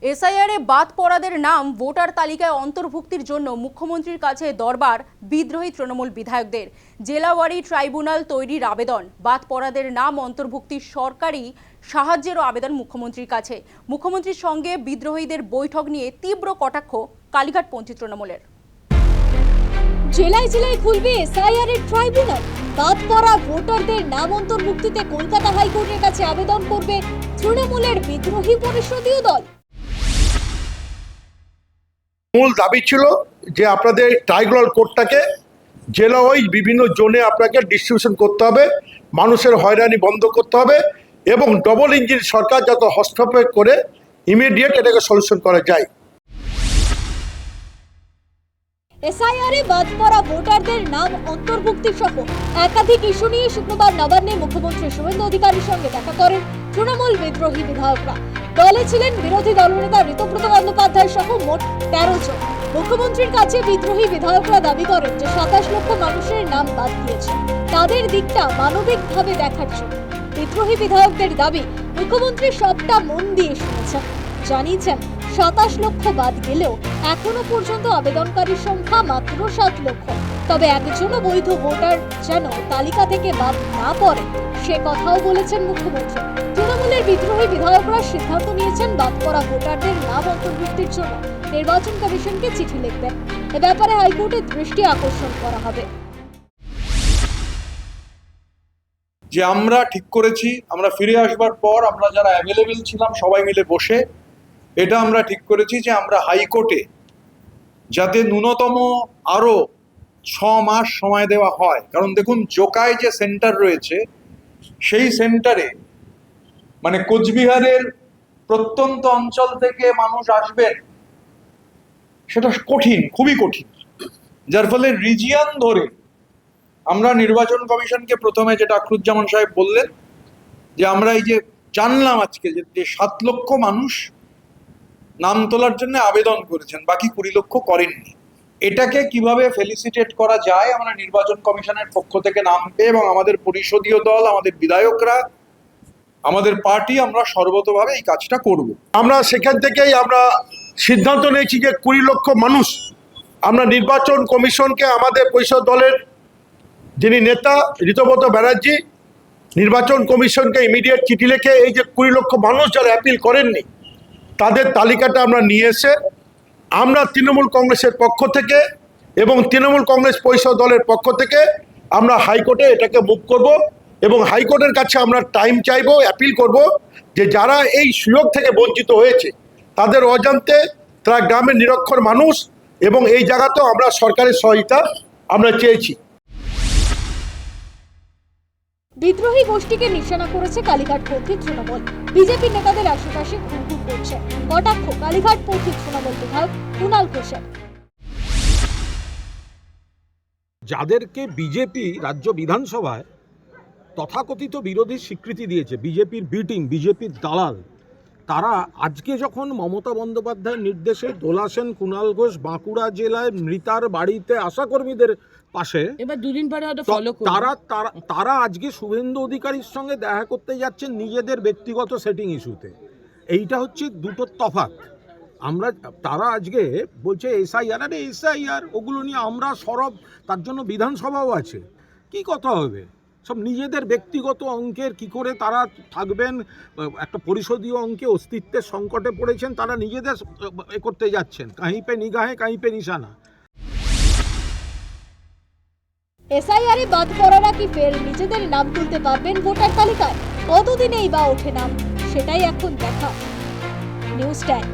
এসআইআরে বাদ পড়াদের নাম ভোটার তালিকায় অন্তর্ভুক্তির জন্য মুখ্যমন্ত্রীর কাছে দরবার বিদ্রোহী তৃণমূল বিধায়কদের। জেলাওয়ারি ট্রাইব্যুনাল তৈরির আবেদন, বাদ পড়াদের নাম অন্তর্ভুক্তির সরকারি সাহায্যেরও আবেদন মুখ্যমন্ত্রীর কাছে। মুখ্যমন্ত্রীর সঙ্গে বিদ্রোহীদের বৈঠক নিয়ে তীব্র কটাক্ষ কালীঘাটপন্থী তৃণমূলের। জেলায় জেলায় খুলবে এসআইআর এর ট্রাইব্যুনাল, বাদ পড়া ভোটারদের নাম অন্তর্ভুক্তিতে কলকাতা হাইকোর্টের কাছে আবেদন করবে তৃণমূলের বিদ্রোহী পরিষদীয় দল। মূল দাবি ছিল যে আপনাদের ট্রাইব্যুনাল কোর্টটাকে জেলা ওয়াইজ বিভিন্ন জোনে আপনাকে ডিস্ট্রিবিউশন করতে হবে, মানুষের হয়রানি বন্ধ করতে হবে এবং ডবল ইঞ্জিন সরকার যত হস্তক্ষেপ করে ইমিডিয়েট এটাকে সলিউশন করা যায়। এসআইআর এ বাদ পড়া ভোটারদের নাম অন্তর্ভুক্তি সহ একাধিক ইস্যু নিয়ে শুক্রবার নবান্নে মুখ্যমন্ত্রী শুভেন্দু অধিকারীর সঙ্গে দেখা করেন তৃণমূল বিদ্রোহী বিধায়করা। দলে ছিলেন বিরোধী দলনেতা ঋতব্রত বন্দ্যোপাধ্যায় সহ মোট 13 জন। মুখ্যমন্ত্রীর কাছে বিদ্রোহী বিধায়করা দাবি করেন যে 27 লক্ষ মানুষের নাম বাদ দিয়েছে, তাদের দিকটা মানবিকভাবে দেখার জন্য। বিদ্রোহী বিধায়কদের দাবি, মুখ্যমন্ত্রী সবটা মন দিয়ে শুনেছেন, জানিয়েছেন 27 লক্ষ বাদ গেলেও এখনো পর্যন্ত আবেদনকারীর সংখ্যা মাত্র 7 লক্ষ। তবে একজনও বৈধ ভোটার যেন তালিকা থেকে বাদ না পড়ে সে কথাও বলেছেন মুখ্যমন্ত্রী। তৃণমূলের বিদ্রোহী বিধায়করা সিদ্ধান্ত নিয়েছেন বাদ পড়া ভোটারদের নাম অন্তর্ভুক্তির জন্য নির্বাচন কমিশনকে চিঠি লিখবেন। এ ব্যাপারে হাইকোর্টের দৃষ্টি আকর্ষণ করা হবে। যে আমরা ঠিক করেছি, আমরা ফিরে আসবার পর আমরা যারা অ্যাভেলেবেল ছিলাম সবাই মিলে বসে এটা আমরা ঠিক করেছি যে আমরা হাইকোর্টে যাতে ন্যূনতম আরো 6 মাস সময় দেওয়া হয়। কারণ দেখুন, জোকায় যে সেন্টার রয়েছে সেই সেন্টারে মানে কোচবিহারের প্রত্যন্ত অঞ্চল থেকে মানুষ আসবেন, সেটা কঠিন, খুবই কঠিন। যার ফলে রিজিয়ন ধরে আমরা নির্বাচন কমিশনকে প্রথমে যেটা আখরুজ্জামান সাহেব বললেন যে আমরা এই যে জানলাম আজকে যে 7 লক্ষ মানুষ নাম তোলার জন্য আবেদন করেছেন, বাকি 20 লক্ষ করেননি। এটাকে কিভাবে ফেলিসিটেট করা যায় আমরা নির্বাচন কমিশনের পক্ষ থেকে নাম পেয়ে এবং আমাদের পরিষদীয় দল, আমাদের বিধায়করা, আমাদের পার্টি, আমরা সর্বতভাবে এই কাজটা করব। আমরা সেখান থেকেই আমরা সিদ্ধান্ত নিয়েছি যে 20 লক্ষ মানুষ আমরা নির্বাচন কমিশনকে, আমাদের পরিষদ দলের যিনি নেতা ঋতব্রত ব্যানার্জি, নির্বাচন কমিশনকে ইমিডিয়েট চিঠি লিখে এই যে 20 লক্ষ মানুষ যারা অ্যাপিল করেননি তাদের তালিকাটা আমরা নিয়ে এসে আমরা তৃণমূল কংগ্রেসের পক্ষ থেকে এবং তৃণমূল কংগ্রেস পরিষদ দলের পক্ষ থেকে আমরা হাইকোর্টে এটাকে মুভ করব এবং হাইকোর্টের কাছে আমরা টাইম চাইবো, অ্যাপিল করব যে যারা এই সুযোগ থেকে বঞ্চিত হয়েছে তাদের অজান্তে তারা গ্রামের নিরক্ষর মানুষ এবং এই জায়গাতেও আমরা সরকারের সহায়তা আমরা চেয়েছি। বিদ্রোহী গোষ্ঠীকে নিশানা করেছে কালীঘাটপন্থী তৃণমূল। বিজেপি নেতাদের আশেপাশে ঘুরঘুর করছে কটাক্ষ কালীঘাটপন্থী তৃণমূল বিধায়ক কুণাল ঘোষের। যাদেরকে বিজেপি রাজ্য বিধানসভায় তথাকথিত বিরোধী স্বীকৃতি দিয়েছে, বিজেপির বিটিং, বিজেপির দালাল, তারা আজকে যখন মমতা বন্দ্যোপাধ্যায়ের নির্দেশে দোলা সেন, কুণাল ঘোষ বাঁকুড়া জেলায় মৃতার বাড়িতে আশাকর্মীদের পাশে, এবার দুদিন পরে হয়তো ফলো করবে, তারা আজকে শুভেন্দু অধিকারীর সঙ্গে দেখা করতে যাচ্ছেন নিজেদের ব্যক্তিগত সেটিং ইস্যুতে। এইটা হচ্ছে দুটো তফাৎ। তারা আজকে বলছে এসআইআর, আরে এসআইআর ওগুলো নিয়ে আমরা সরব, তার জন্য বিধানসভাও আছে। কি কথা হবে? সব নিজেদের ব্যক্তিগত অঙ্কের কি করে তারা থাকবেন, একটা পরিষদীয় অঙ্কে অস্তিত্বের সংকটে পড়েছেন, তারা নিজেদের এ করতে যাচ্ছেন, কাहीं पे নিগাহে কাहीं पे নিশানা। এসআইআর এ বাদ পড়ারা কি ফের নিজেদের নাম তুলতে পারবেন ভোটার তালিকায়? কতদিনেই বা ওঠে নাম, সেটাই এখন দেখা। নিউজ 10।